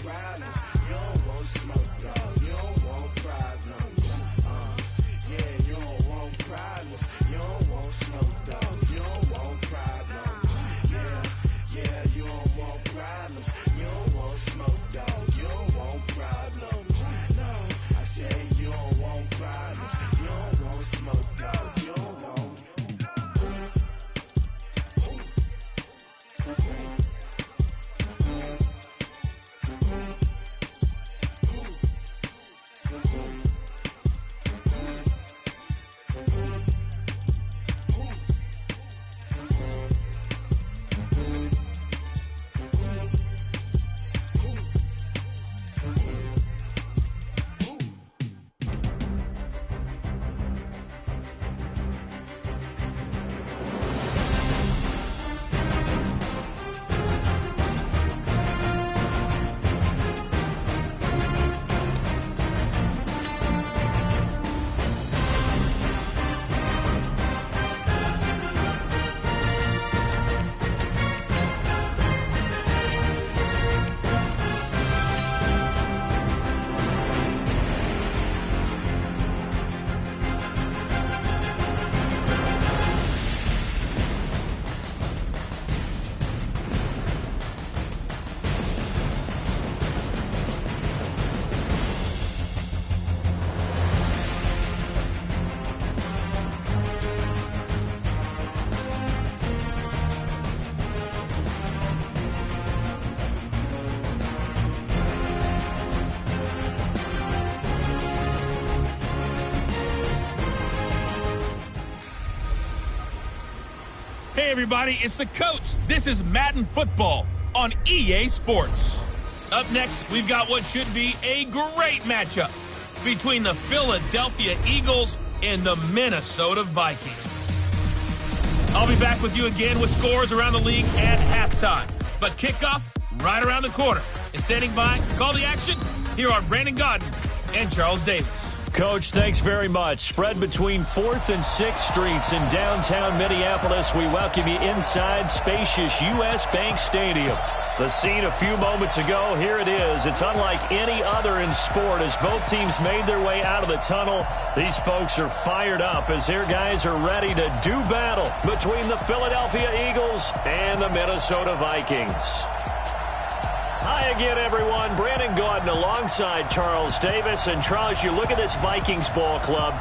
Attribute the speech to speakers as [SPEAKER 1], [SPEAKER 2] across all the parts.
[SPEAKER 1] problems. You don't want smoke, dog. You don't want problems. Yeah, you don't want problems. You don't want smoke, dog. You don't want problems. Yeah, you don't want problems. You don't want smoke, dog. You don't want problems. No, I said you don't want problems. You don't want smoke, dog. You don't want.
[SPEAKER 2] Hey everybody, it's the coach. This is Madden Football on EA Sports. Up next, we've got what should be a great matchup between the Philadelphia Eagles and the Minnesota Vikings. I'll be back with you again with scores around the league at halftime. But kickoff right around the corner. And standing by to call the action, here are Brandon Godden and Charles Davis.
[SPEAKER 3] Coach, thanks very much. Spread between 4th and 6th Streets in downtown Minneapolis. We welcome you inside spacious U.S. Bank Stadium. The scene a few moments ago, here it is. It's unlike any other in sport as both teams made their way out of the tunnel. These folks are fired up as their guys are ready to do battle between the Philadelphia Eagles and the Minnesota Vikings. Hi again, everyone. Brandon Gaudin alongside Charles Davis. And, Charles, you look at this Vikings ball club.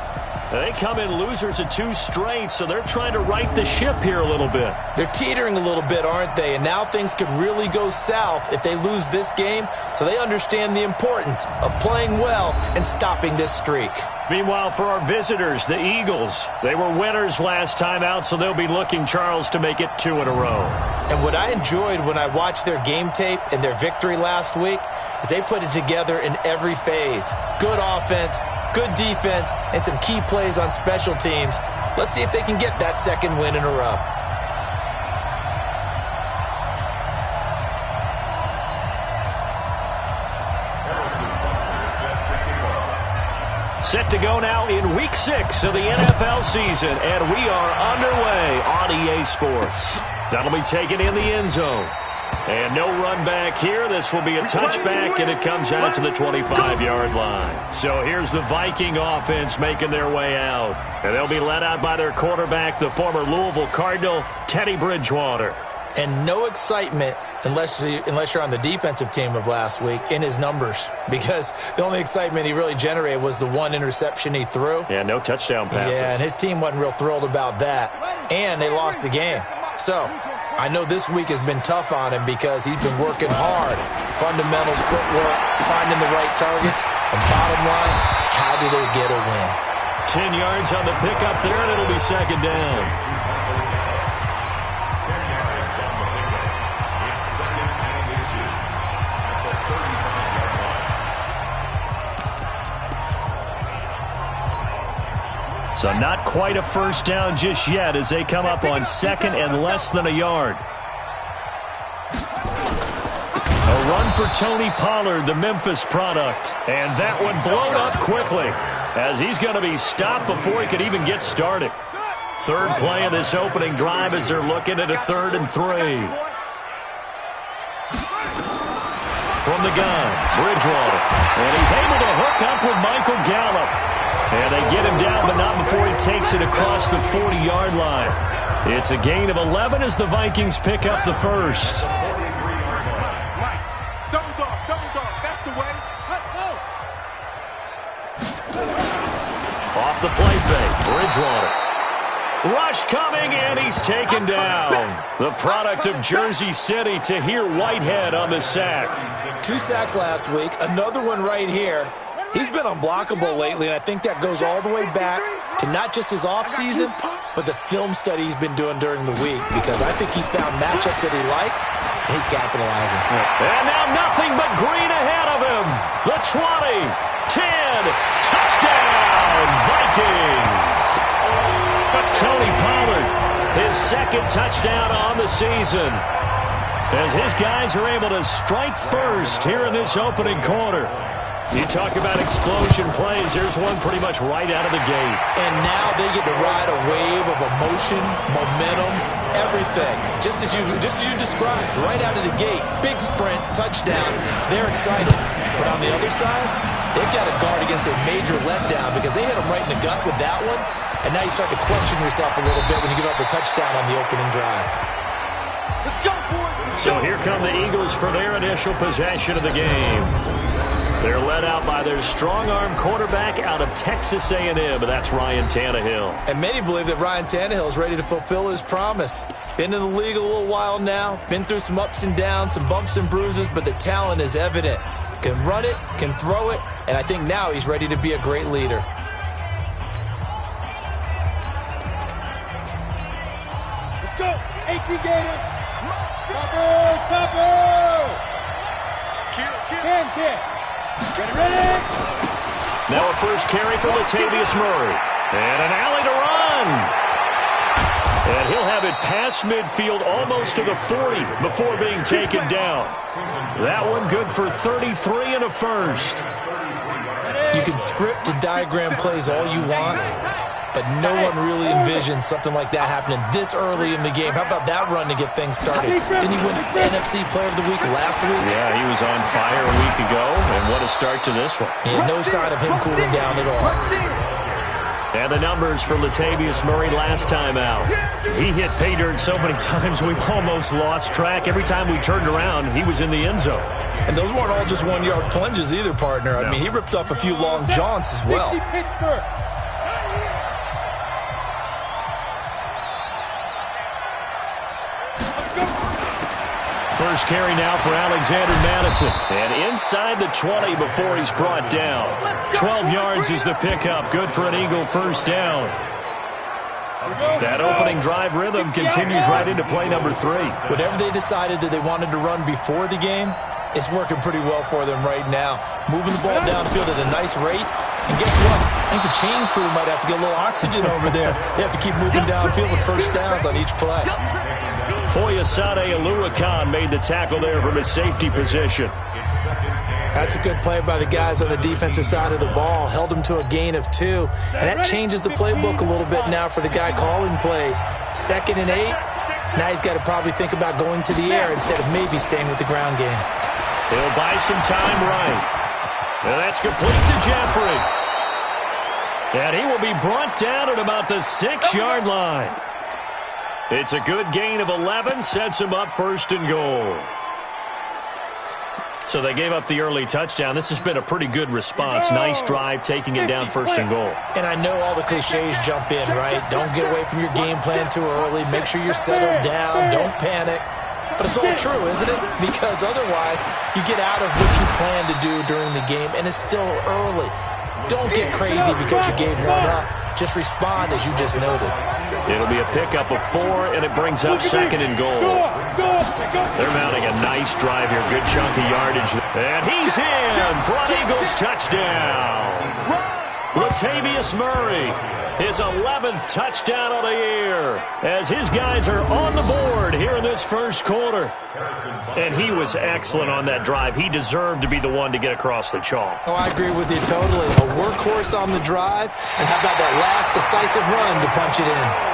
[SPEAKER 3] They come in losers of 2 straight, so they're trying to right the ship here a little bit.
[SPEAKER 4] They're teetering a little bit, aren't they? And now things could really go south if they lose this game, so they understand the importance of playing well and stopping this streak.
[SPEAKER 3] Meanwhile, for our visitors, the Eagles, they were winners last time out, so they'll be looking, Charles, to make it 2 in a row.
[SPEAKER 4] And what I enjoyed when I watched their game tape and their victory last week is they put it together in every phase. Good offense, good defense, and some key plays on special teams. Let's see if they can get that 2nd win in a row.
[SPEAKER 3] Set to go now in Week 6 of the NFL season, and we are underway on EA Sports. That'll be taken in the end zone. And no run back here. This will be a touchback, and it comes out to the 25-yard line. So here's the Viking offense making their way out. And they'll be led out by their quarterback, the former Louisville Cardinal, Teddy Bridgewater.
[SPEAKER 4] And no excitement unless you're on the defensive team of last week in his numbers, because the only excitement he really generated was the 1 interception he threw.
[SPEAKER 3] Yeah, no touchdown passes.
[SPEAKER 4] Yeah, and his team wasn't real thrilled about that. And they lost the game. So I know this week has been tough on him because he's been working hard. Fundamentals, footwork, finding the right targets. And bottom line, how do they get a win?
[SPEAKER 3] 10 yards on the pickup there, and it'll be 2nd down. So not quite a first down just yet as they come up on 2nd and less than a yard. A run for Tony Pollard, the Memphis product. And that one blown up quickly as he's going to be stopped before he could even get started. 3rd play of this opening drive as they're looking at a 3rd and 3. From from the gun. Bridgewater. And he's able to hook up with Michael Gallup. And they get him down, but not before he takes it across the 40-yard line. It's a gain of 11 as the Vikings pick up the first.
[SPEAKER 5] That's the way.
[SPEAKER 3] Off the play fake. Bridgewater. Rush coming, and he's taken down. The product of Jersey City, Tahir Whitehead on the sack.
[SPEAKER 4] 2 sacks last week, another one right here. He's been unblockable lately, and I think that goes all the way back to not just his offseason, but the film study he's been doing during the week, because I think he's found matchups that he likes, and he's capitalizing.
[SPEAKER 3] And now nothing but green ahead of him. The 20, 10, touchdown, Vikings. Tony Pollard, his second touchdown on the season, as his guys are able to strike first here in this opening quarter. You talk about explosion plays. Here's one pretty much right out of the gate.
[SPEAKER 4] And now they get to ride a wave of emotion, momentum, everything. Just as you described, right out of the gate. Big sprint, touchdown. They're excited. But on the other side, they've got to guard against a major letdown because they hit them right in the gut with that one. And now you start to question yourself a little bit when you give up a touchdown on the opening drive.
[SPEAKER 5] Let's go, boys.
[SPEAKER 3] So here come the Eagles for their initial possession of the game. They're led out by their strong-arm quarterback out of Texas A&M, but that's Ryan Tannehill.
[SPEAKER 4] And many believe that Ryan Tannehill is ready to fulfill his promise. Been in the league a little while now, been through some ups and downs, some bumps and bruises, but the talent is evident. Can run it, can throw it, and I think now he's ready to be a great leader.
[SPEAKER 5] Let's go. 18 Gators. Topper. Kill. Ready.
[SPEAKER 3] Now a first carry for Latavius Murray. And an alley to run. And he'll have it past midfield almost to the 40 before being taken down. That one good for 33 and a first.
[SPEAKER 4] You can script and diagram plays all you want, but no one really envisions something like that happening this early in the game. How about that run to get things started? Didn't he win NFC Player of the Week last week?
[SPEAKER 3] Yeah, he was on fire a week ago, and what a start to this one.
[SPEAKER 4] Yeah, no sign of him cooling down at all.
[SPEAKER 3] And the numbers for Latavius Murray last time out. He hit pay dirt so many times we've almost lost track. Every time we turned around, he was in the end zone.
[SPEAKER 4] And those weren't all just one-yard plunges either, partner. I mean, he ripped off a few long jaunts as well.
[SPEAKER 3] First carry now for Alexander Madison. And inside the 20 before he's brought down. 12 yards is the pickup. Good for an Eagle first down. That opening drive rhythm continues right into play number 3.
[SPEAKER 4] Whatever they decided that they wanted to run before the game, it's working pretty well for them right now. Moving the ball downfield at a nice rate. And guess what? I think the chain crew might have to get a little oxygen over there. They have to keep moving downfield with first downs on each play.
[SPEAKER 3] Foyesade Aluakan made the tackle there from his safety position.
[SPEAKER 4] That's a good play by the guys on the defensive side of the ball. Held them to a gain of 2. And that changes the playbook a little bit now for the guy calling plays. 2nd and 8. Now he's got to probably think about going to the air instead of maybe staying with the ground game.
[SPEAKER 3] He'll buy some time right. And that's complete to Jeffrey. And he will be brought down at about the 6-yard line. It's a good gain of 11, sets him up first and goal. So they gave up the early touchdown. This has been a pretty good response. Nice drive, taking it down first and goal.
[SPEAKER 4] And I know all the cliches jump in, right? Don't get away from your game plan too early. Make sure you're settled down. Don't panic. But it's all true, isn't it? Because otherwise, you get out of what you plan to do during the game, and it's still early. Don't get crazy because you gave one up. Just respond as you just noted.
[SPEAKER 3] It'll be a pickup of 4, and it brings up 2nd and goal. They're mounting a nice drive here. Good chunk of yardage. And he's in for an Eagles touchdown. Latavius Murray, his 11th touchdown of the year, as his guys are on the board here in this first quarter. And he was excellent on that drive. He deserved to be the one to get across the chalk.
[SPEAKER 4] Oh, I agree with you totally. A workhorse on the drive, and how about that last decisive run to punch it in?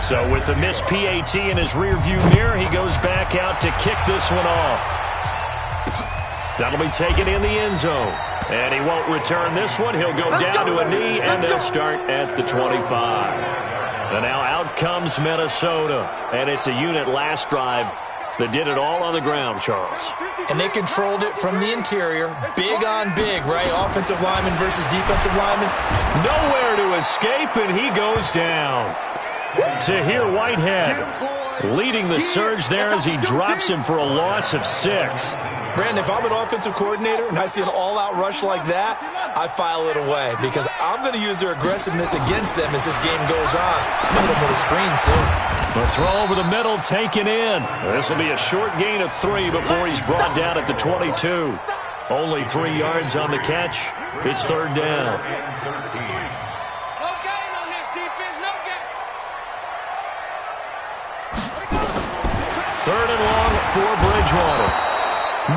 [SPEAKER 3] So with the missed PAT in his rearview mirror, he goes back out to kick this one off. That'll be taken in the end zone. And he won't return this one. He'll go down to a knee, and they'll start at the 25. And now out comes Minnesota. And it's a unit last drive that did it all on the ground, Charles.
[SPEAKER 4] And they controlled it from the interior. Big on big, right? Offensive lineman versus defensive lineman.
[SPEAKER 3] Nowhere to escape, and he goes down. Tahir Whitehead leading the surge there as he drops him for a loss of 6.
[SPEAKER 4] Brandon, if I'm an offensive coordinator and I see an all-out rush like that, I file it away because I'm going to use their aggressiveness against them as this game goes on. I'm going to hit them with a screen soon.
[SPEAKER 3] The throw over the middle taken in. This will be a short gain of 3 before he's brought down at the 22. Only 3 yards on the catch. It's third down. Third and long for Bridgewater.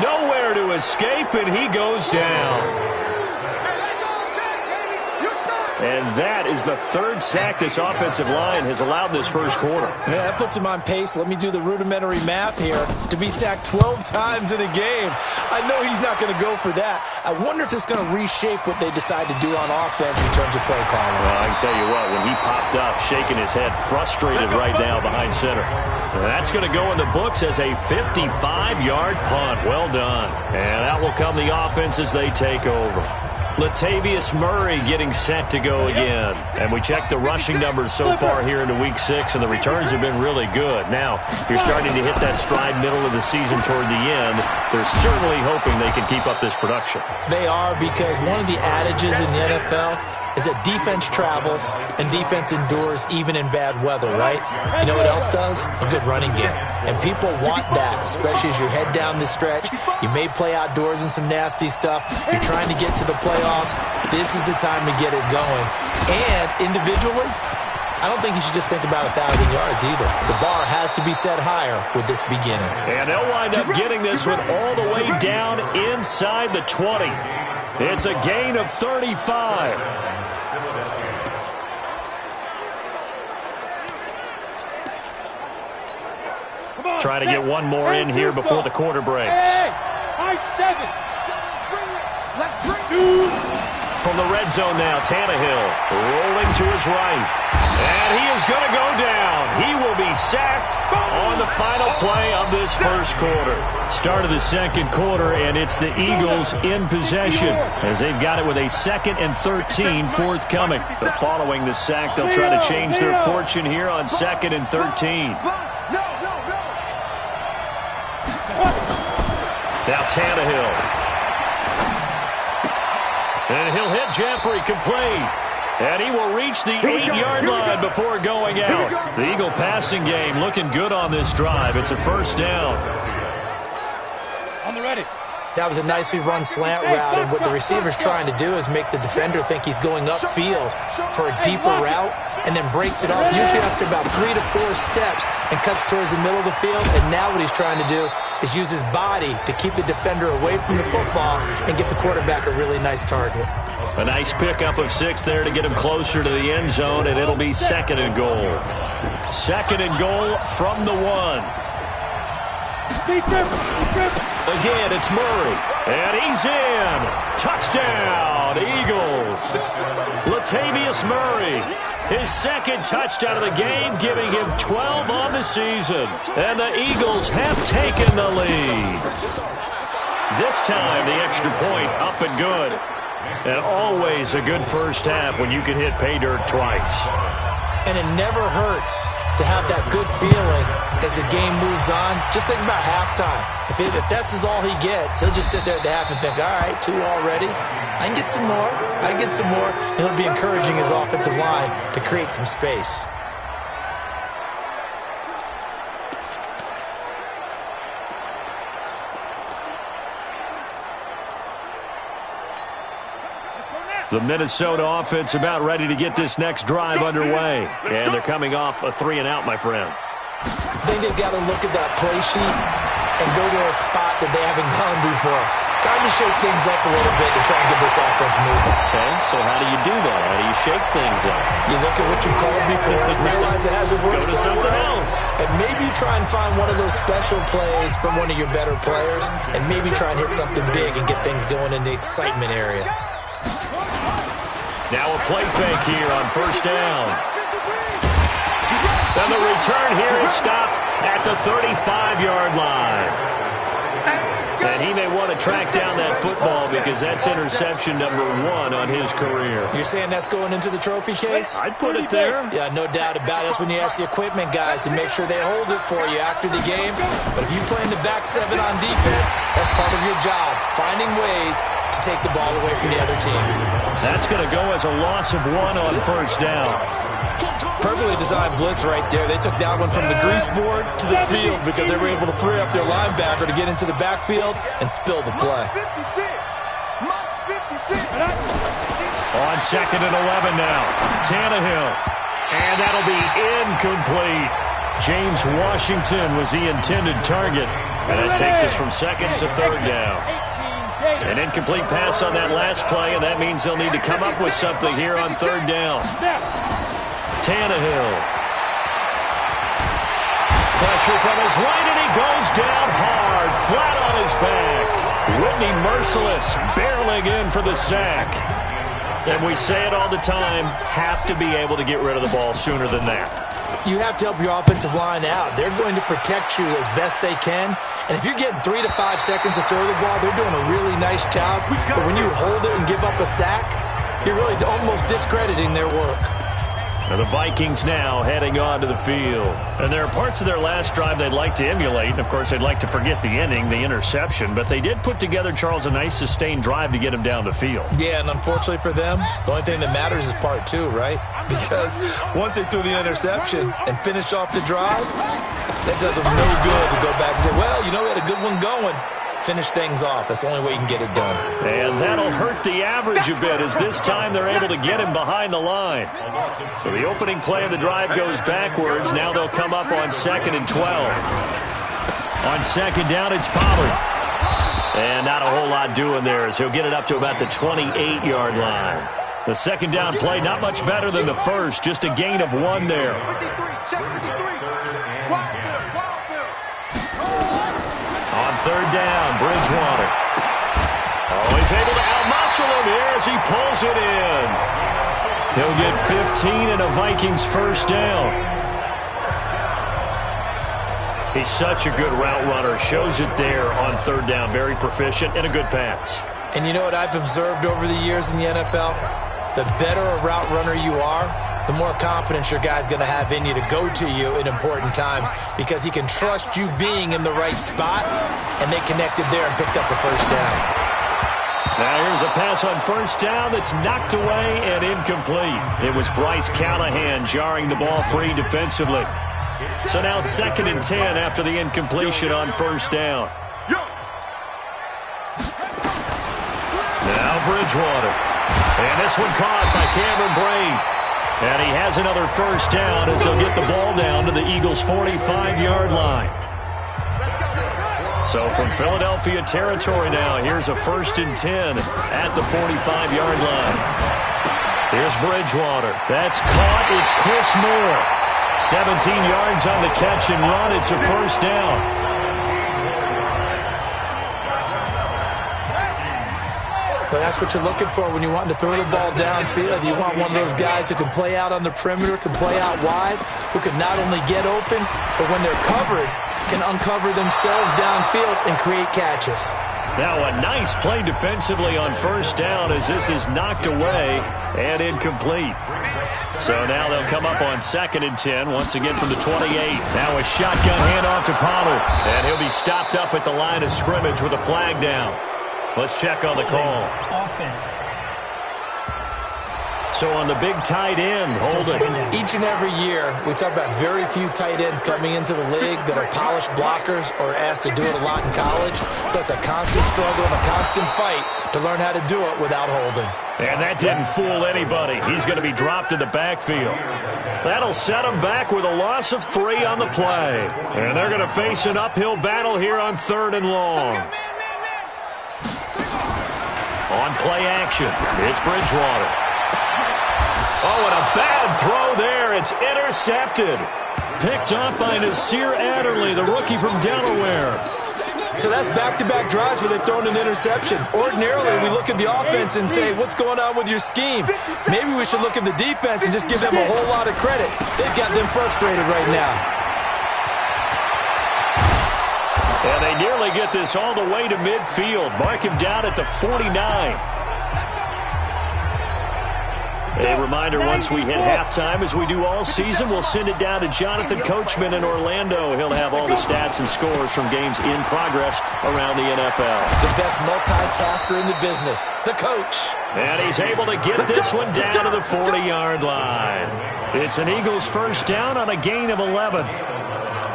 [SPEAKER 3] Nowhere to escape, and he goes down. And that is the 3rd sack this offensive line has allowed this first quarter.
[SPEAKER 4] Yeah, that puts him on pace. Let me do the rudimentary math here. To be sacked 12 times in a game, I know he's not going to go for that. I wonder if it's going to reshape what they decide to do on offense in terms of play calling.
[SPEAKER 3] Well, I can tell you what, when he popped up, shaking his head, frustrated right now behind center. That's going to go in the books as a 55-yard punt. Well done. And out will come the offense as they take over. Latavius Murray getting set to go again. And we checked the rushing numbers so far here into Week 6, and the returns have been really good. Now, you're starting to hit that stride middle of the season toward the end. They're certainly hoping they can keep up this production.
[SPEAKER 4] They are, because one of the adages in the NFL is that defense travels and defense endures even in bad weather, right? You know what else does? A good running game. And people want that, especially as you head down this stretch. You may play outdoors in some nasty stuff. You're trying to get to the playoffs. This is the time to get it going. And individually, I don't think you should just think about 1,000 yards either. The bar has to be set higher with this beginning.
[SPEAKER 3] And they'll wind up getting this one all the way down inside the 20. It's a gain of 35. Trying to get one more in here before the quarter breaks.
[SPEAKER 5] High 7.
[SPEAKER 3] From the red zone now, Tannehill rolling to his right. And he is going to go down. He will be sacked on the final play of this first quarter. Start of the second quarter, and it's the Eagles in possession as they've got it with a 2nd and 13 forthcoming. But following the sack, they'll try to change their fortune here on 2nd and 13. Now Tannehill. And he'll hit Jeffrey complete. And he will reach the 8-yard line before going out. The Eagle passing game looking good on this drive. It's a first down.
[SPEAKER 5] On the ready.
[SPEAKER 4] That was a nicely run slant route, and what the receiver's trying to do is make the defender think he's going upfield for a deeper route, and then breaks it off, usually after about 3 to 4 steps, and cuts towards the middle of the field. And now what he's trying to do is use his body to keep the defender away from the football and get the quarterback a really nice target.
[SPEAKER 3] A nice pickup of 6 there to get him closer to the end zone, and it'll be 2nd and goal. 2nd and goal from the 1. Again, it's Murray, and he's in. Touchdown, Eagles. Latavius Murray, his 2nd touchdown of the game, giving him 12 on the season. And the Eagles have taken the lead. This time, the extra point up and good. And always a good first half when you can hit pay dirt twice.
[SPEAKER 4] And it never hurts to have that good feeling as the game moves on. Just think about halftime. If that's all he gets, he'll just sit there at the half and think, all right, 2 already. I can get some more. I can get some more. And he'll be encouraging his offensive line to create some space.
[SPEAKER 3] The Minnesota offense about ready to get this next drive underway. And they're coming off a 3-and-out, my friend.
[SPEAKER 4] I think they've got to look at that play sheet and go to a spot that they haven't gone before. Time to shake things up a little bit to try and get this offense moving.
[SPEAKER 3] Okay, so how do you do that? How do you shake things up?
[SPEAKER 4] You look at what you called before, realize it hasn't worked.
[SPEAKER 3] Go to something else.
[SPEAKER 4] And maybe try and find one of those special plays from one of your better players, and maybe try and hit something big and get things going in the excitement area.
[SPEAKER 3] Now a play fake here on first down. And the return here is stopped at the 35-yard line. And he may want to track down that football because that's interception number 1 on his career.
[SPEAKER 4] You're saying that's going into the trophy case?
[SPEAKER 3] I'd put it there.
[SPEAKER 4] Yeah, no doubt about it. That's when you ask the equipment guys to make sure they hold it for you after the game. But if you play in the back 7 on defense, that's part of your job, finding ways to take the ball away from the other team.
[SPEAKER 3] That's going to go as a loss of 1 on first down.
[SPEAKER 4] Perfectly designed blitz right there. They took that one from the grease board to the field because they were able to free up their linebacker to get into the backfield and spill the play.
[SPEAKER 3] On 2nd and 11 now. Tannehill. And that'll be incomplete. James Washington was the intended target. And that takes us from 2nd to 3rd down. An incomplete pass on that last play, and that means they'll need to come up with something here on 3rd down. Tannehill. Pressure from his right, and he goes down hard, flat on his back. Whitney Merciless barreling in for the sack. And we say it all the time, have to be able to get rid of the ball sooner than that.
[SPEAKER 4] You have to help your offensive line out. They're going to protect you as best they can. And if you're getting 3 to 5 seconds to throw the ball, they're doing a really nice job. But when you hold it and give up a sack, you're really almost discrediting their work.
[SPEAKER 3] And the Vikings now heading on to the field. And there are parts of their last drive they'd like to emulate. And, of course, they'd like to forget the ending, the interception. But they did put together, Charles, a nice sustained drive to get him down the field.
[SPEAKER 4] Yeah, and unfortunately for them, the only thing that matters is part 2, right? Because once they threw the interception and finished off the drive, that does them no good to go back and say, well, you know, we had a good one going. Finish things off. That's the only way you can get it done.
[SPEAKER 3] And that'll hurt the average a bit as this time they're able to get him behind the line. So the opening play of the drive goes backwards. Now they'll come up on 2nd and 12. On 2nd down, it's Pollard. And not a whole lot doing there as he'll get it up to about the 28-yard line. The 2nd down play not much better than the first, just a gain of 1 there. On 3rd down, Bridgewater. Oh, he's able to outmuscle him here as he pulls it in. He'll get 15 and a Vikings first down. He's such a good route runner. Shows it there on 3rd down. Very proficient and a good pass.
[SPEAKER 4] And you know what I've observed over the years in the NFL? The better a route runner you are, the more confidence your guy's going to have in you to go to you in important times because he can trust you being in the right spot, and they connected there and picked up the first down.
[SPEAKER 3] Now here's a pass on first down that's knocked away and incomplete. It was Bryce Callahan jarring the ball free defensively. So now 2nd and 10 after the incompletion on first down. Now Bridgewater. And this one caught by Cameron Brate. And he has another first down as they'll get the ball down to the Eagles' 45-yard line. So from Philadelphia territory now, here's a 1st and 10 at the 45-yard line. Here's Bridgewater. That's caught. It's Chris Moore. 17 yards on the catch and run. It's a first down.
[SPEAKER 4] But that's what you're looking for when you want to throw the ball downfield. You want one of those guys who can play out on the perimeter, can play out wide, who can not only get open, but when they're covered, can uncover themselves downfield and create catches.
[SPEAKER 3] Now a nice play defensively on first down as this is knocked away and incomplete. So now they'll come up on 2nd and 10, once again from the 28. Now a shotgun handoff to Pollard. And he'll be stopped up at the line of scrimmage with a flag down. Let's check on the call.
[SPEAKER 6] Offense.
[SPEAKER 3] So on the big tight end, holding.
[SPEAKER 4] Each and every year, we talk about very few tight ends coming into the league that are polished blockers or asked to do it a lot in college. So it's a constant struggle and a constant fight to learn how to do it without holding.
[SPEAKER 3] And that didn't fool anybody. He's going to be dropped in the backfield. That'll set him back with a loss of 3 on the play. And they're going to face an uphill battle here on 3rd and long. On play action, it's Bridgewater. Oh, and a bad throw there. It's intercepted. Picked up by Nasir Adderley, the rookie from Delaware.
[SPEAKER 4] So that's back-to-back drives where they've thrown an interception. Ordinarily, we look at the offense and say, what's going on with your scheme? Maybe we should look at the defense and just give them a whole lot of credit. They've got them frustrated right now.
[SPEAKER 3] And they nearly get this all the way to midfield. Mark him down at the 49. A reminder, once we hit halftime, as we do all season, we'll send it down to Jonathan Coachman in Orlando. He'll have all the stats and scores from games in progress around the NFL.
[SPEAKER 4] The best multitasker in the business, the coach.
[SPEAKER 3] And he's able to get this one down to the 40-yard line. It's an Eagles first down on a gain of 11.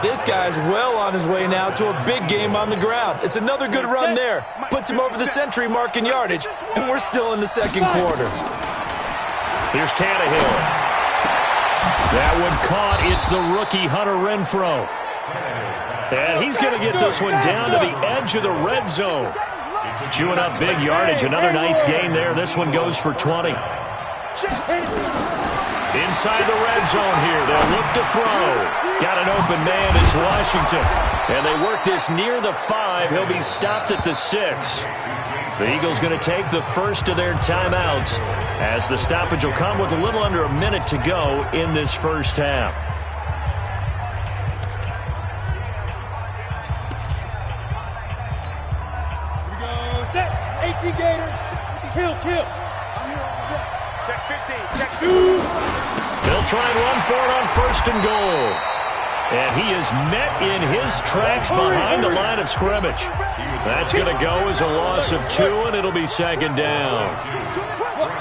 [SPEAKER 4] This guy's well on his way now to a big game on the ground. It's another good run there. Puts him over the century mark in yardage, and we're still in the second quarter.
[SPEAKER 3] Here's Tannehill. That one caught. It's the rookie Hunter Renfrow. And he's going to get this one down to the edge of the red zone. Chewing up big yardage. Another nice gain there. This one goes for 20. Inside the red zone here. They'll look to throw. Got an open man is Washington. And they work this near the 5. He'll be stopped at the 6. The Eagles going to take the first of their timeouts as the stoppage will come with a little under a minute to go in this first half.
[SPEAKER 5] Here we go. Set. 18 Gator. Kill. Check 15. Check 2.
[SPEAKER 3] They'll try and run for it on first and goal. And he is met in his tracks behind the line of scrimmage. That's going to go as a loss of 2, and it'll be second down.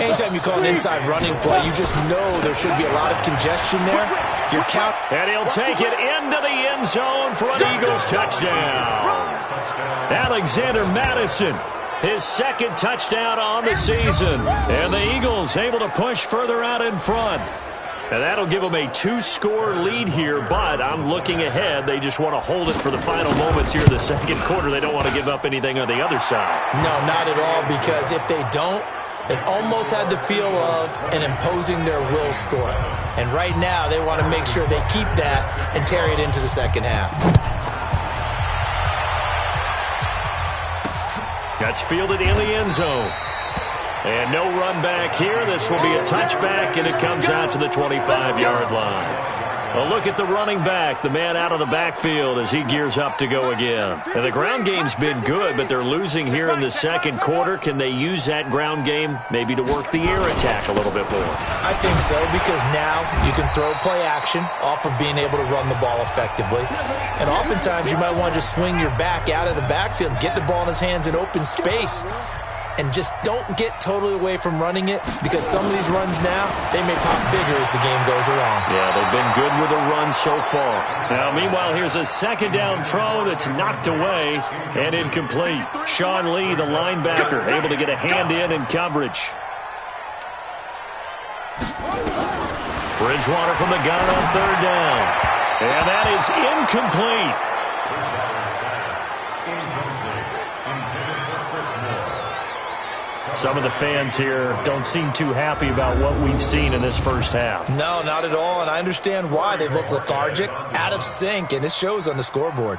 [SPEAKER 4] Anytime you call an inside running play, you just know there should be a lot of congestion there.
[SPEAKER 3] And he'll take it into the end zone for an Eagles touchdown. Alexander Madison, his second touchdown on the season. And the Eagles able to push further out in front. And that'll give them a 2-score lead here, but I'm looking ahead. They just want to hold it for the final moments here in the second quarter. They don't want to give up anything on the other side.
[SPEAKER 4] No, not at all, because if they don't, it almost had the feel of an imposing their will score. And right now, they want to make sure they keep that and carry it into the second half.
[SPEAKER 3] That's fielded in the end zone. And no run back here. This will be a touchback, and it comes out to the 25-yard line. A look at the running back, the man out of the backfield as he gears up to go again. And the ground game's been good, but they're losing here in the second quarter. Can they use that ground game maybe to work the air attack a little bit more?
[SPEAKER 4] I think so, because now you can throw play action off of being able to run the ball effectively. And oftentimes you might want to just swing your back out of the backfield and get the ball in his hands in open space. And just don't get totally away from running it, because some of these runs now, they may pop bigger as the game goes along.
[SPEAKER 3] Yeah, they've been good with the run so far. Now, meanwhile, here's a second down throw that's knocked away and incomplete. Sean Lee, the linebacker, able to get a hand in coverage. Bridgewater from the gun on third down. And that is incomplete. Some of the fans here don't seem too happy about what we've seen in this first half.
[SPEAKER 4] No, not at all, and I understand why. They look lethargic, out of sync, and it shows on the scoreboard.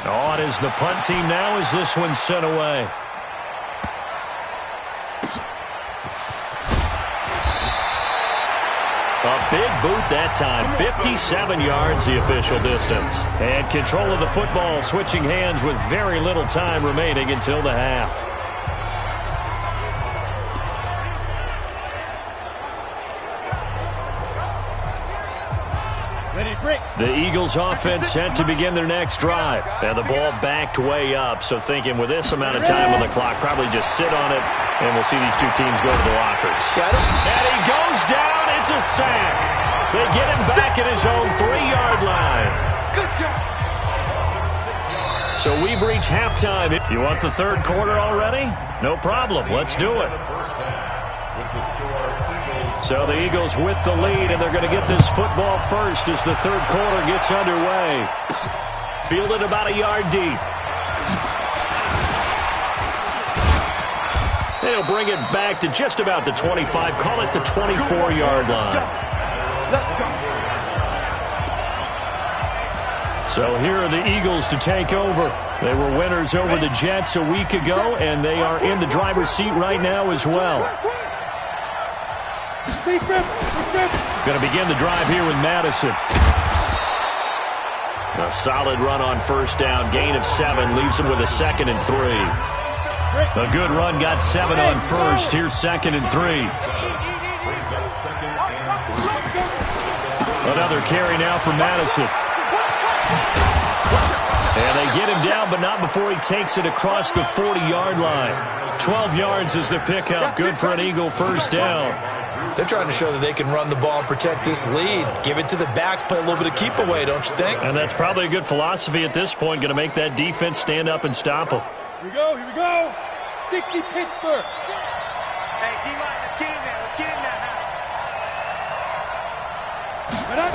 [SPEAKER 3] On is the punt team now as this one's sent away. A big boot that time, 57 yards the official distance. And control of the football, switching hands with very little time remaining until the half. The Eagles offense set to begin their next drive. And the ball backed way up, so thinking with this amount of time on the clock, probably just sit on it, and we'll see these two teams go to the lockers. And he goes down. It's a sack. They get him back at his own 3-yard line.
[SPEAKER 5] Good job.
[SPEAKER 3] So we've reached halftime. You want the third quarter already? No problem. Let's do it. So the Eagles with the lead, and they're going to get this football first as the third quarter gets underway. Fielded about a yard deep. They'll bring it back to just about the 25. Call it the 24-yard line. So here are the Eagles to take over. They were winners over the Jets a week ago, and they are in the driver's seat right now as well. Going to begin the drive here with Madison. A solid run on first down. Gain of 7 leaves him with a 2nd and 3. A good run got 7 on first. Here's 2nd and 3. Another carry now for Madison. And they get him down, but not before he takes it across the 40-yard line. 12 yards is the pickup. Good for an Eagle first down.
[SPEAKER 4] They're trying to show that they can run the ball and protect this lead. Give it to the backs, play a little bit of keep away, don't you think?
[SPEAKER 3] And that's probably a good philosophy at this point. Going to make that defense stand up and stop them.
[SPEAKER 5] Here we go. 60 Pittsburgh. Hey, D-line, let's get in there. Let's get in there now.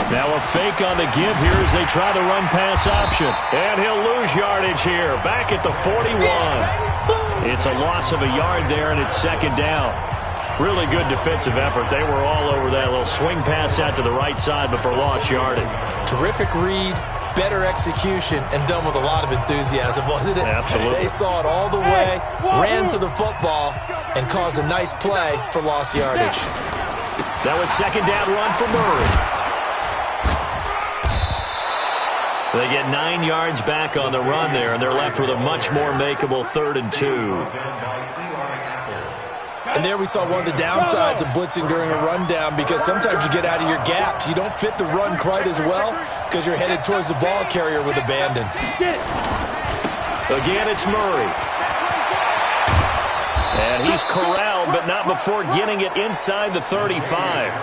[SPEAKER 3] Now a fake on the give here as they try the run-pass option. And he'll lose yardage here. Back at the 41. It's a loss of a yard there, and it's 2nd down. Really good defensive effort. They were all over that little swing pass out to the right side, but for lost yardage.
[SPEAKER 4] Terrific read, better execution, and done with a lot of enthusiasm, wasn't it?
[SPEAKER 3] Absolutely.
[SPEAKER 4] They saw it all the way, ran to the football, and caused a nice play for lost yardage.
[SPEAKER 3] That was 2nd down run for Murray. They get 9 yards back on the run there, and they're left with a much more makeable 3rd and 2.
[SPEAKER 4] And there we saw one of the downsides of blitzing during a rundown, because sometimes you get out of your gaps. You don't fit the run quite as well because you're headed towards the ball carrier with abandon.
[SPEAKER 3] Again, it's Murray. And he's corralled, but not before getting it inside the 35.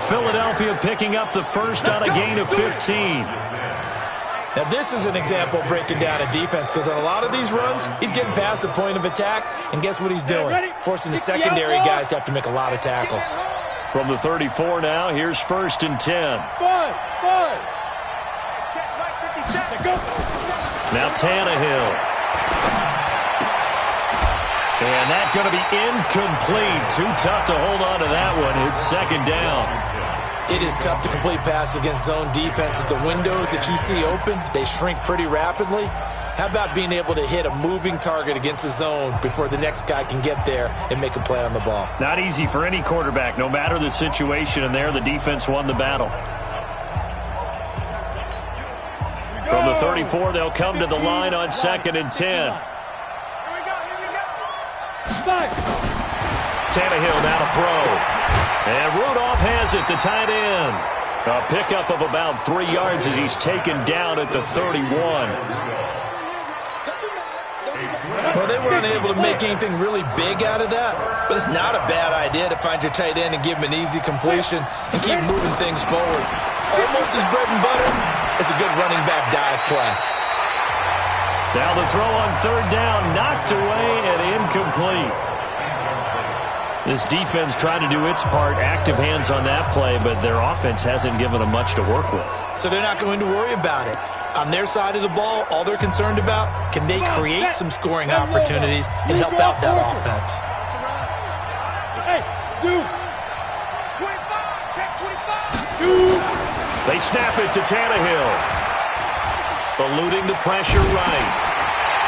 [SPEAKER 3] Philadelphia picking up the first on a gain of 15.
[SPEAKER 4] Now, this is an example of breaking down a defense, because on a lot of these runs, he's getting past the point of attack, and guess what he's doing? Forcing the secondary guys to have to make a lot of tackles.
[SPEAKER 3] From the 34 now, here's 1st and 10. Now Tannehill. And that's going to be incomplete. Too tough to hold on to that one. It's 2nd down.
[SPEAKER 4] It is tough to complete passes against zone defenses. The windows that you see open, they shrink pretty rapidly. How about being able to hit a moving target against a zone before the next guy can get there and make a play on the ball?
[SPEAKER 3] Not easy for any quarterback, no matter the situation, and there the defense won the battle. From the 34, they'll come to the line on 2nd and 10. Tannehill now to throw. And Rudolph has it, the tight end. A pickup of about 3 yards as he's taken down at the 31.
[SPEAKER 4] Well, they were unable to make anything really big out of that, but it's not a bad idea to find your tight end and give him an easy completion and keep moving things forward. Almost his bread and butter is a good running back dive play.
[SPEAKER 3] Now the throw on 3rd down, knocked away and incomplete. This defense tried to do its part, active hands on that play, but their offense hasn't given them much to work with.
[SPEAKER 4] So they're not going to worry about it. On their side of the ball, all they're concerned about, can they create some scoring opportunities and help out that offense?
[SPEAKER 5] Hey, Zoo. 25.
[SPEAKER 3] They snap it to Tannehill. Eluding the pressure right.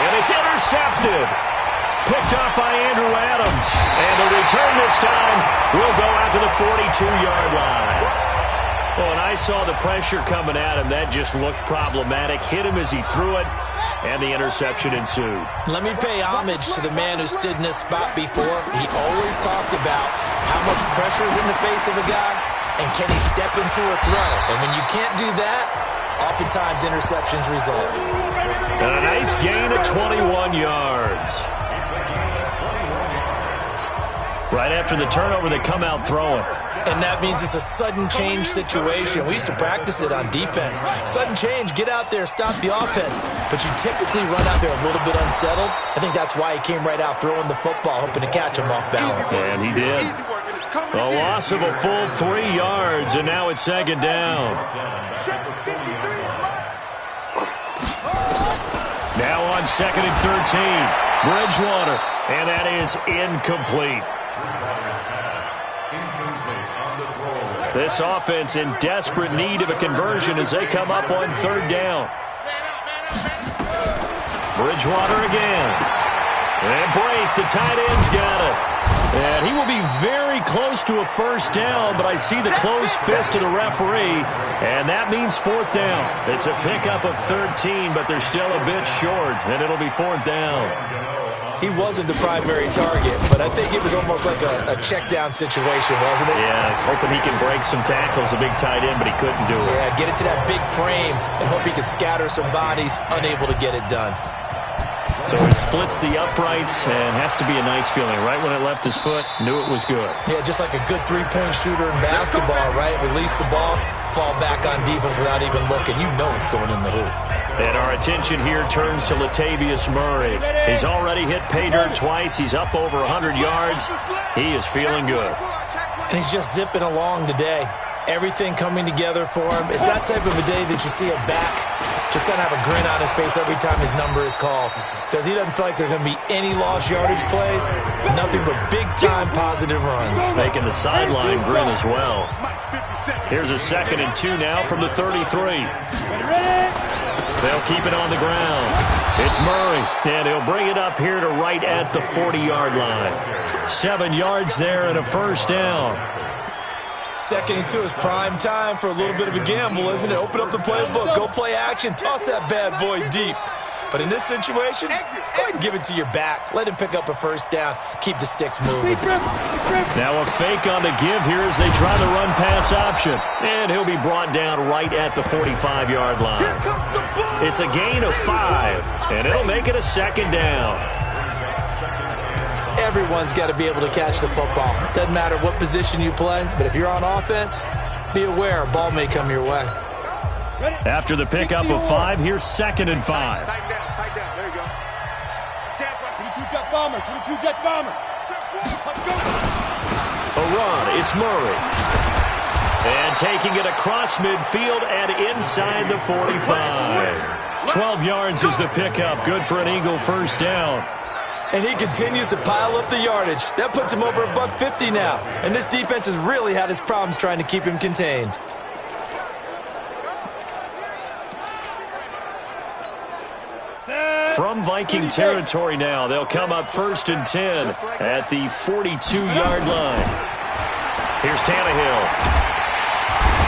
[SPEAKER 3] And it's intercepted. Picked off by Andrew Adams. And the return this time will go out to the 42-yard line. Well, when I saw the pressure coming at him, that just looked problematic. Hit him as he threw it, and the interception ensued.
[SPEAKER 4] Let me pay homage to the man who stood in this spot before. He always talked about how much pressure is in the face of a guy, and can he step into a throw. And when you can't do that, oftentimes interceptions result.
[SPEAKER 3] And a nice gain of 21 yards. Right after the turnover, they come out throwing.
[SPEAKER 4] And that means it's a sudden change situation. We used to practice it on defense. Sudden change, get out there, stop the offense. But you typically run out there a little bit unsettled. I think that's why he came right out throwing the football, hoping to catch him off balance.
[SPEAKER 3] And he did. A loss of a full 3 yards, and now it's 2nd down. Now on 2nd and 13. Bridgewater And that is incomplete. This offense in desperate need of a conversion as they come up on third down. Bridgewater again. And Brake, the tight end's got it. And he will be very close to a first down, but I see the closed fist of the referee, and that means fourth down. It's a pickup of 13, but they're still a bit short, and it'll be fourth down.
[SPEAKER 4] He wasn't the primary target, but I think it was almost like a check down situation, wasn't it?
[SPEAKER 3] Yeah, hoping he can break some tackles, a big tight end, but he couldn't do it.
[SPEAKER 4] Yeah, get it to that big frame and hope he can scatter some bodies, unable to get it done.
[SPEAKER 3] So he splits the uprights and has to be a nice feeling. Right when it left his foot, knew it was good.
[SPEAKER 4] Yeah, just like a good three-point shooter in basketball, right? Release the ball, fall back on defense without even looking. You know it's going in the hoop.
[SPEAKER 3] And our attention here turns to Latavius Murray. He's already hit pay dirt twice. He's up over 100 yards. He is feeling good.
[SPEAKER 4] And he's just zipping along today. Everything coming together for him. It's that type of a day that you see a back just kind of have a grin on his face every time his number is called, because he doesn't feel like there are going to be any lost yardage plays, nothing but big-time positive runs.
[SPEAKER 3] Making the sideline grin as well. Here's a 2nd and 2 now from the 33. They'll keep it on the ground. It's Murray, and he'll bring it up here to right at the 40-yard line. 7 yards there and a first down.
[SPEAKER 4] 2nd and 2 is prime time for a little bit of a gamble, isn't it? Open up the playbook, go play action, toss that bad boy deep. But in this situation, go ahead and give it to your back. Let him pick up a first down. Keep the sticks moving.
[SPEAKER 3] Now a fake on the give here as they try the run-pass option. And he'll be brought down right at the 45-yard line. It's a gain of 5, and it'll make it a 2nd down.
[SPEAKER 4] Everyone's got to be able to catch the football. Doesn't matter what position you play, but if you're on offense, be aware a ball may come your way.
[SPEAKER 3] After the pickup of 5, here's 2nd and 5.
[SPEAKER 5] Tight down. There you go. 22 jet bomber. 22 jet bomber. Let's go.
[SPEAKER 3] A run. It's Murray. And taking it across midfield and inside the 45. 12 yards is the pickup. Good for an Eagle first down.
[SPEAKER 4] And he continues to pile up the yardage. That puts him over $150 now. And this defense has really had its problems trying to keep him contained.
[SPEAKER 3] From Viking territory now, they'll come up 1st and 10 at the 42-yard line. Here's Tannehill.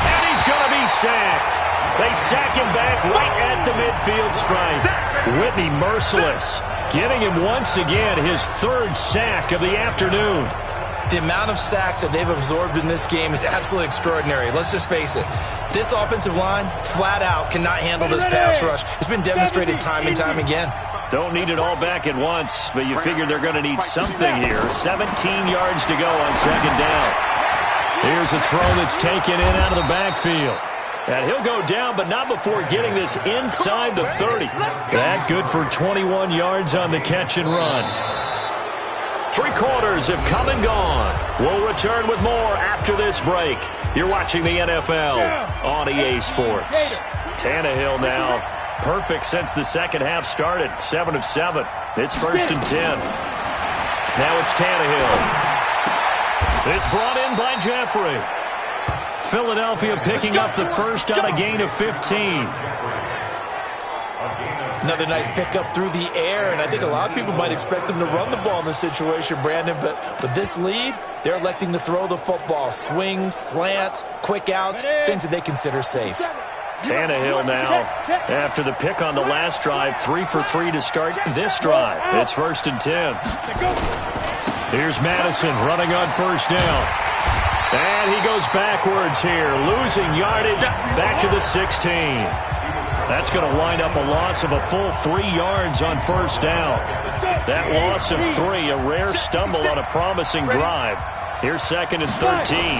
[SPEAKER 3] And he's going to be sacked. They sack him back right at the midfield stripe. Whitney merciless. Getting him once again his 3rd sack of the afternoon.
[SPEAKER 4] The amount of sacks that they've absorbed in this game is absolutely extraordinary. Let's just face it. This offensive line, flat out, cannot handle this pass rush. It's been demonstrated time and time again.
[SPEAKER 3] Don't need it all back at once, but you figure they're going to need something here. 17 yards to go on 2nd down. Here's a throw that's taken in out of the backfield. And he'll go down, but not before getting this inside the 30. That good for 21 yards on the catch and run. 3 quarters have come and gone. We'll return with more after this break. You're watching the NFL on EA Sports. Tannehill now perfect since the second half started. 7 of 7. It's 1st and 10. Now it's Tannehill. It's brought in by Jeffrey. Philadelphia picking up the first on a gain of 15.
[SPEAKER 4] Another nice pickup through the air, and I think a lot of people might expect them to run the ball in this situation, Brandon, but this lead, they're electing to throw the football. Swings, slants, quick outs, things that they consider safe.
[SPEAKER 3] Tannehill now, after the pick on the last drive, 3 for 3 to start this drive. It's 1st and 10. Here's Madison running on 1st down. And he goes backwards here, losing yardage back to the 16. That's going to wind up a loss of a full 3 yards on 1st down. That loss of 3, a rare stumble on a promising drive. Here's 2nd and 13.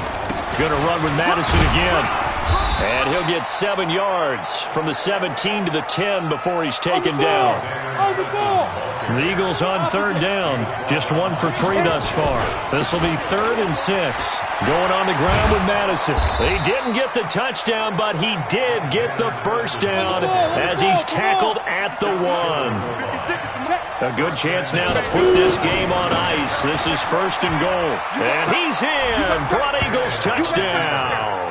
[SPEAKER 3] Going to run with Madison again. And he'll get 7 yards from the 17 to the 10 before he's taken down. The Eagles on third down. Just 1 for 3 thus far. This will be 3rd and 6. Going on the ground with Madison. He didn't get the touchdown, but he did get the first down as he's tackled at the 1. A good chance now to put this game on ice. This is 1st and goal. And he's in for an Eagles touchdown.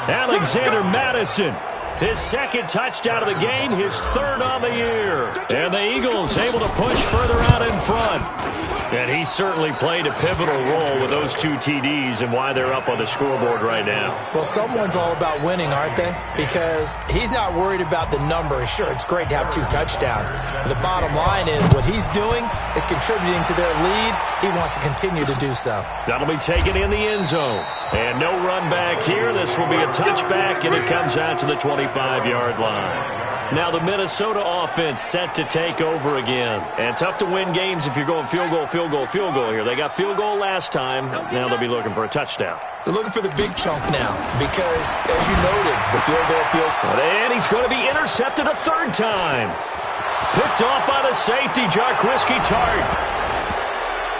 [SPEAKER 3] Alexander Madison. His 2nd touchdown of the game, his 3rd on the year. And the Eagles able to push further out in front. And he certainly played a pivotal role with those 2 TDs and why they're up on the scoreboard right now.
[SPEAKER 4] Well, someone's all about winning, aren't they? Because he's not worried about the number. Sure, it's great to have 2 touchdowns. But the bottom line is what he's doing is contributing to their lead. He wants to continue to do so.
[SPEAKER 3] That'll be taken in the end zone. And no run back here. This will be a touchback, and it comes out to the 25-yard line. Now the Minnesota offense set to take over again. And tough to win games if you're going field goal, field goal, field goal here. They got field goal last time. Now they'll be looking for a touchdown.
[SPEAKER 4] They're looking for the big chunk now because, as you noted, the field goal.
[SPEAKER 3] And he's going to be intercepted a 3rd time. Picked off by the safety, Jarquiski Tart.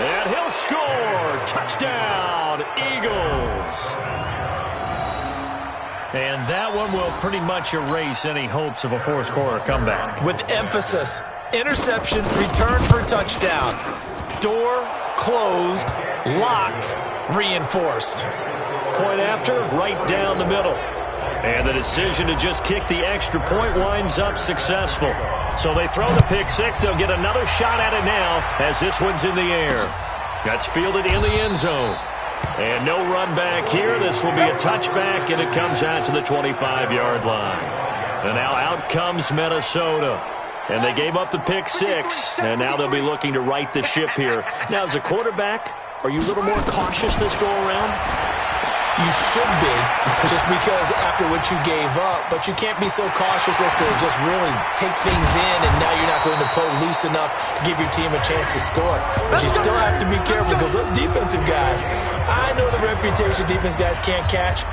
[SPEAKER 3] And he'll score. Touchdown, Eagles. And that one will pretty much erase any hopes of a 4th-quarter comeback.
[SPEAKER 4] With emphasis, interception, return for touchdown. Door closed, locked, reinforced.
[SPEAKER 3] Point after, right down the middle. And the decision to just kick the extra point winds up successful. So they throw the pick 6. They'll get another shot at it now as this one's in the air. That's fielded in the end zone. And no run back here. This will be a touchback, and it comes out to the 25-yard line. And now out comes Minnesota. And they gave up the pick 6, and now they'll be looking to right the ship here. Now, as a quarterback, are you a little more cautious this go-around?
[SPEAKER 4] You should be, just because after what you gave up, but you can't be so cautious as to just really take things in, and now you're not going to play loose enough to give your team a chance to score. But you still have to be careful because those defensive guys, I know the reputation defense guys can't catch.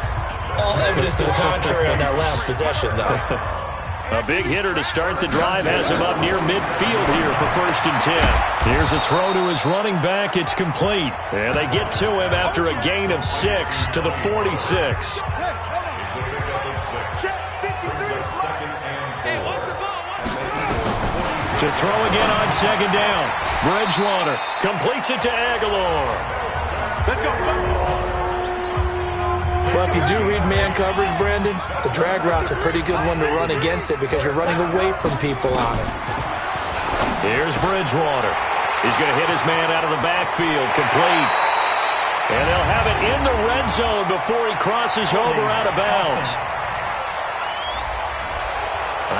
[SPEAKER 4] All evidence to the contrary on that last possession, though.
[SPEAKER 3] A big hitter to start the drive has him up near midfield here for 1st and 10. Here's a throw to his running back. It's complete. And they get to him after a gain of 6 to the 46. To throw again on 2nd down. Bridgewater completes it to Aguilar.
[SPEAKER 5] Let's go.
[SPEAKER 4] Well, if you do read man coverage, Brandon, the drag route's a pretty good one to run against it because you're running away from people on it.
[SPEAKER 3] Here's Bridgewater. He's going to hit his man out of the backfield. Complete. And they'll have it in the red zone before he crosses over out of bounds.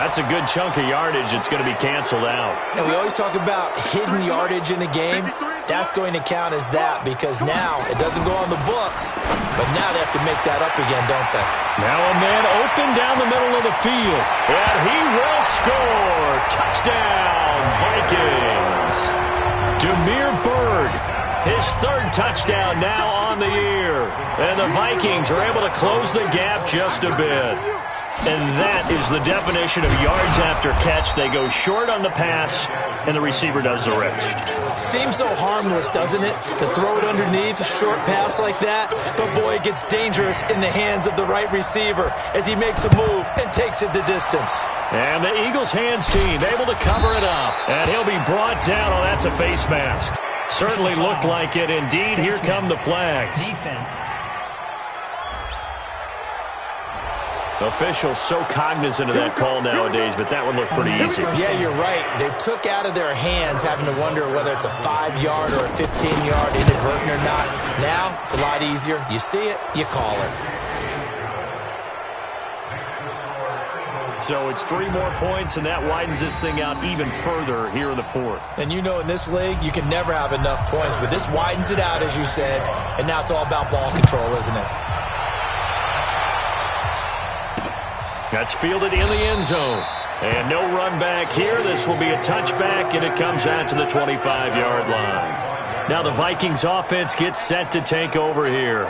[SPEAKER 3] That's a good chunk of yardage. It's going to be canceled out.
[SPEAKER 4] And we always talk about hidden yardage in a game. That's going to count as that because now it doesn't go on the books, but now they have to make that up again, don't they?
[SPEAKER 3] Now a man open down the middle of the field, and he will score. Touchdown, Vikings. Damiere Byrd, his 3rd touchdown now on the year. And the Vikings are able to close the gap just a bit. And that is the definition of yards after catch. They go short on the pass, and the receiver does the rest.
[SPEAKER 4] Seems so harmless, doesn't it? To throw it underneath, a short pass like that. But, boy, it gets dangerous in the hands of the right receiver as he makes a move and takes it the distance.
[SPEAKER 3] And the Eagles hands team able to cover it up. And he'll be brought down. Oh, that's a face mask. Certainly looked like it. Indeed, here come the flags.
[SPEAKER 6] Defense.
[SPEAKER 3] Officials so cognizant of that call nowadays, but that one looked pretty easy.
[SPEAKER 4] Yeah, you're right. They took out of their hands having to wonder whether it's a 5-yard or a 15-yard inadvertent or not. Now, it's a lot easier. You see it, you call it.
[SPEAKER 3] So it's 3 more points, and that widens this thing out even further here in the 4th.
[SPEAKER 4] And you know in this league, you can never have enough points, but this widens it out, as you said, and now it's all about ball control, isn't it?
[SPEAKER 3] That's fielded in the end zone. And no run back here. This will be a touchback, and it comes out to the 25-yard line. Now the Vikings offense gets set to take over here.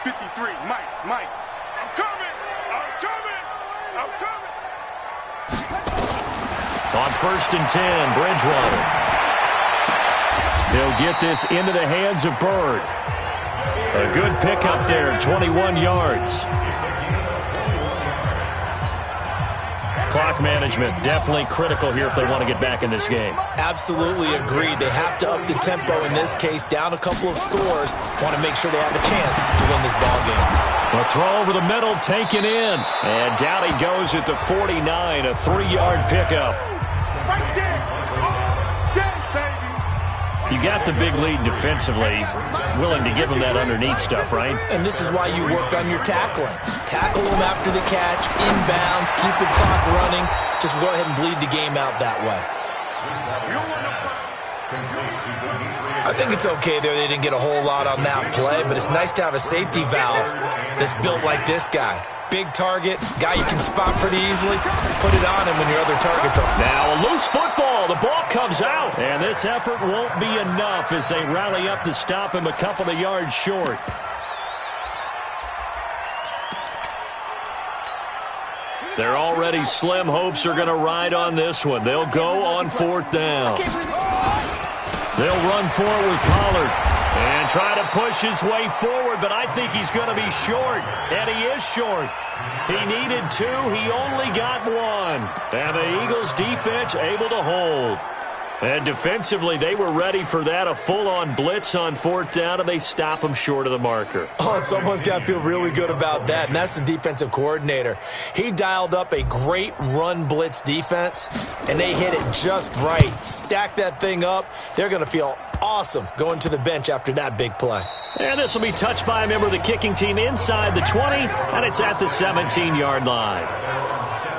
[SPEAKER 5] 53, Mike, I'm coming, I'm coming, I'm coming.
[SPEAKER 3] On 1st and 10, Bridgewater. He'll get this into the hands of Bird. A good pickup there, 21 yards. Clock management, definitely critical here if they want to get back in this game.
[SPEAKER 4] Absolutely agreed. They have to up the tempo in this case, down a couple of scores. Want to make sure they have a chance to win this ball game.
[SPEAKER 3] A throw over the middle, taken in. And down he goes at the 49, a 3-yard pickup.
[SPEAKER 5] Right there.
[SPEAKER 3] You got the big lead defensively, willing to give them that underneath stuff, right?
[SPEAKER 4] And this is why you work on your tackling. Tackle them after the catch, inbounds, keep the clock running. Just go ahead and bleed the game out that way. I think it's okay there. They didn't get a whole lot on that play, but it's nice to have a safety valve that's built like this guy. Big target, guy you can spot pretty easily. Put it on him when your other targets are.
[SPEAKER 3] Now a loose football. The ball comes out. And this effort won't be enough as they rally up to stop him a couple of yards short. They're already slim hopes are going to ride on this one. They'll go on 4th down. They'll run forward with Pollard. And try to push his way forward, but I think he's going to be short. And he is short. He needed 2. He only got 1. And the Eagles' defense able to hold. And defensively, they were ready for that, a full-on blitz on 4th down, and they stop him short of the marker.
[SPEAKER 4] Oh, and someone's got to feel really good about that, and that's the defensive coordinator. He dialed up a great run blitz defense, and they hit it just right. Stack that thing up. They're going to feel awesome going to the bench after that big play.
[SPEAKER 3] And this will be touched by a member of the kicking team inside the 20, and it's at the 17-yard line.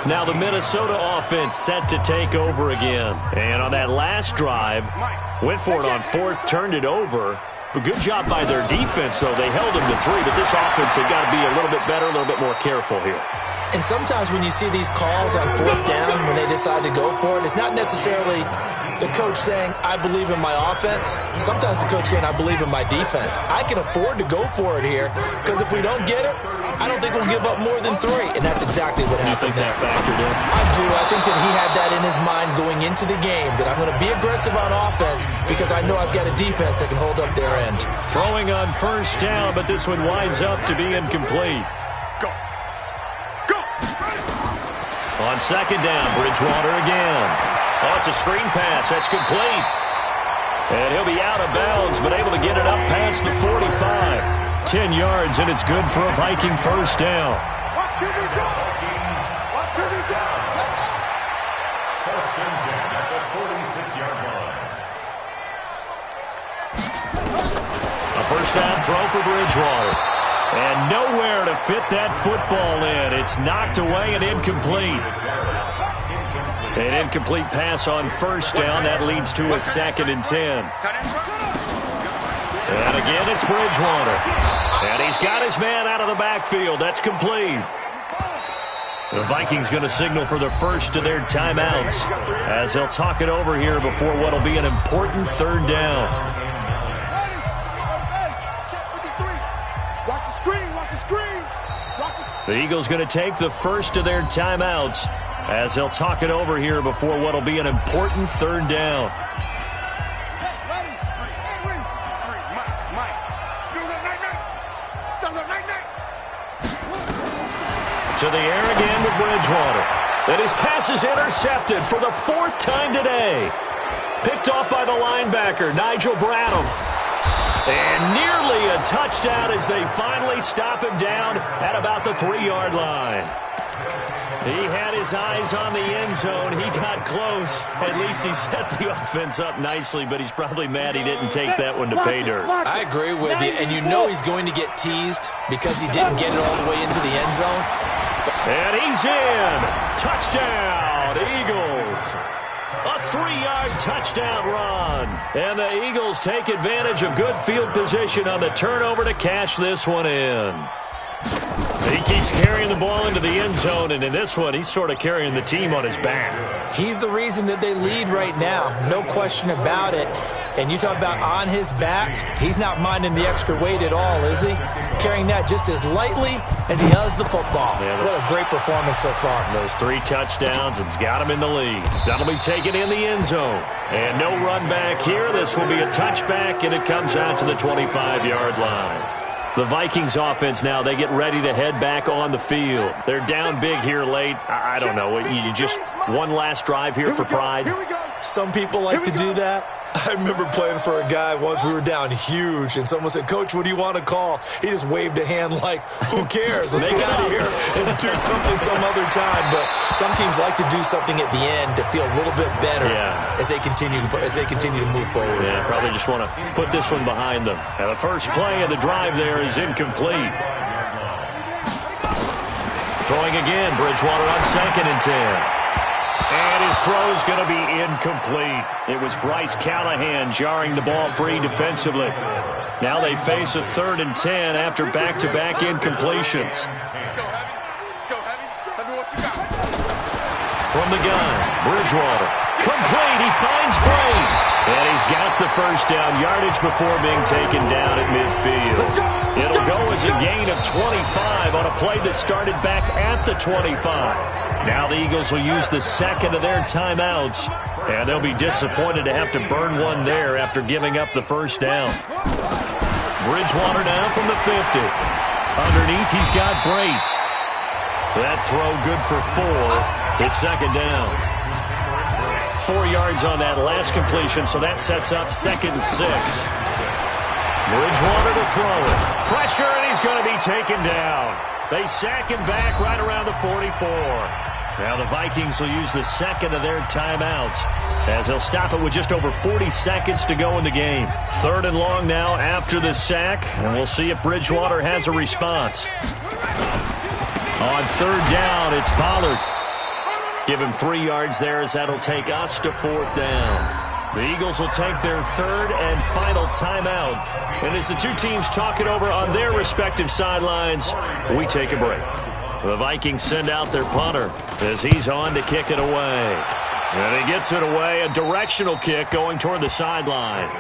[SPEAKER 3] Now the Minnesota offense set to take over again. And on that last drive, went for it on 4th, turned it over. But good job by their defense, though. They held them to 3, but this offense, they've got to be a little bit better, a little bit more careful here.
[SPEAKER 4] And sometimes when you see these calls on 4th down, when they decide to go for it, it's not necessarily the coach saying, I believe in my offense. Sometimes the coach saying, I believe in my defense. I can afford to go for it here, because if we don't get it, I don't think we'll give up more than 3. And that's exactly what happened there.
[SPEAKER 3] You think that factored in?
[SPEAKER 4] I do. I think that he had that in his mind going into the game, that I'm going to be aggressive on offense because I know I've got a defense that can hold up their end.
[SPEAKER 3] Throwing on 1st down, but this one winds up to be incomplete. On 2nd down, Bridgewater again. Oh, it's a screen pass. That's complete. And he'll be out of bounds, but able to get it up past the 45. 10 yards, and it's good for a Viking 1st down.
[SPEAKER 5] What can we do? What can we do?
[SPEAKER 6] 1st and 10 at the 46-yard line.
[SPEAKER 3] A 1st down throw for Bridgewater. And nowhere to fit that football in. It's knocked away and incomplete. An incomplete pass on 1st down. That leads to a 2nd and 10. And again, it's Bridgewater. And he's got his man out of the backfield. That's complete. The Vikings going to signal for the first of their timeouts as they'll talk it over here before what will be an important 3rd down.
[SPEAKER 5] Watch the screen. Watch the screen.
[SPEAKER 3] The Eagles going to take the first of their timeouts as they'll talk it over here before what will be an important 3rd down. To the air again with Bridgewater. And his pass is intercepted for the 4th time today. Picked off by the linebacker, Nigel Bradham. And nearly a touchdown as they finally stop him down at about the 3-yard line. He had his eyes on the end zone. He got close. At least he set the offense up nicely, but he's probably mad he didn't take that one to pay dirt.
[SPEAKER 4] I agree with you, and you know he's going to get teased because he didn't get it all the way into the end zone.
[SPEAKER 3] And he's in. Touchdown, Eagles. A 3-yard touchdown run. And the Eagles take advantage of good field position on the turnover to cash this one in. He keeps carrying the ball into the end zone, and in this one, he's sort of carrying the team on his back.
[SPEAKER 4] He's the reason that they lead right now, no question about it. And you talk about on his back, he's not minding the extra weight at all, is he? Carrying that just as lightly as he does the football.
[SPEAKER 3] Yeah,
[SPEAKER 4] what a great performance so far.
[SPEAKER 3] Those 3 touchdowns, it's got him in the lead. That'll be taken in the end zone. And no run back here. This will be a touchback, and it comes out to the 25-yard line. The Vikings offense now, they get ready to head back on the field. They're down big here late. I don't know. You just one last drive here for pride.
[SPEAKER 4] Some people like to do that. I remember playing for a guy once. We were down huge, and someone said, "Coach, what do you want to call?" He just waved a hand like, who cares? Let's get out of here and do something some other time. But some teams like to do something at the end to feel a little bit better as they continue to move forward.
[SPEAKER 3] Yeah, probably just want to put this one behind them. And the first play of the drive there is incomplete. Throwing again, Bridgewater on 2nd and 10. And his throw is going to be incomplete. It was Bryce Callahan jarring the ball free defensively. Now they face a 3rd and 10 after back-to-back incompletions.
[SPEAKER 5] Let's go, Heavy. Let's go, Heavy. Heavy, what you got?
[SPEAKER 3] From the gun, Bridgewater. Complete. He finds Bray. And he's got the first down yardage before being taken down at midfield. It'll go as a gain of 25 on a play that started back at the 25. Now the Eagles will use the second of their timeouts, and they'll be disappointed to have to burn one there after giving up the first down. Bridgewater now from the 50. Underneath, he's got Bray. That throw good for 4. It's 2nd down. 4 yards on that last completion, so that sets up 2nd and 6. Bridgewater to throw it. Pressure, and he's going to be taken down. They sack him back right around the 44. Now the Vikings will use the second of their timeouts as they'll stop it with just over 40 seconds to go in the game. 3rd and long now after the sack, and we'll see if Bridgewater has a response. On 3rd down, it's Pollard. Give him 3 yards there as that'll take us to 4th down. The Eagles will take their 3rd and final timeout. And as the two teams talk it over on their respective sidelines, we take a break. The Vikings send out their punter as he's on to kick it away. And he gets it away, a directional kick going toward the sideline.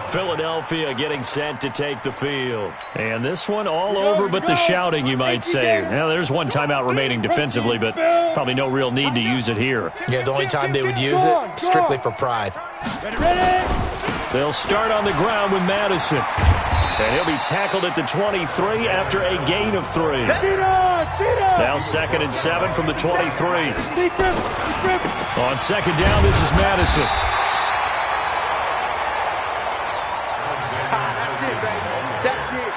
[SPEAKER 3] Philadelphia getting set to take the field. And this one all over but the shouting, you might say. Now, there's one timeout remaining defensively, but probably no real need to use it here.
[SPEAKER 4] Yeah, the only time they would use it, strictly for pride.
[SPEAKER 3] They'll start on the ground with Madison. And he'll be tackled at the 23 after a gain of 3. Now 2nd and 7 from the 23. On 2nd down, this is Madison.
[SPEAKER 5] That's it.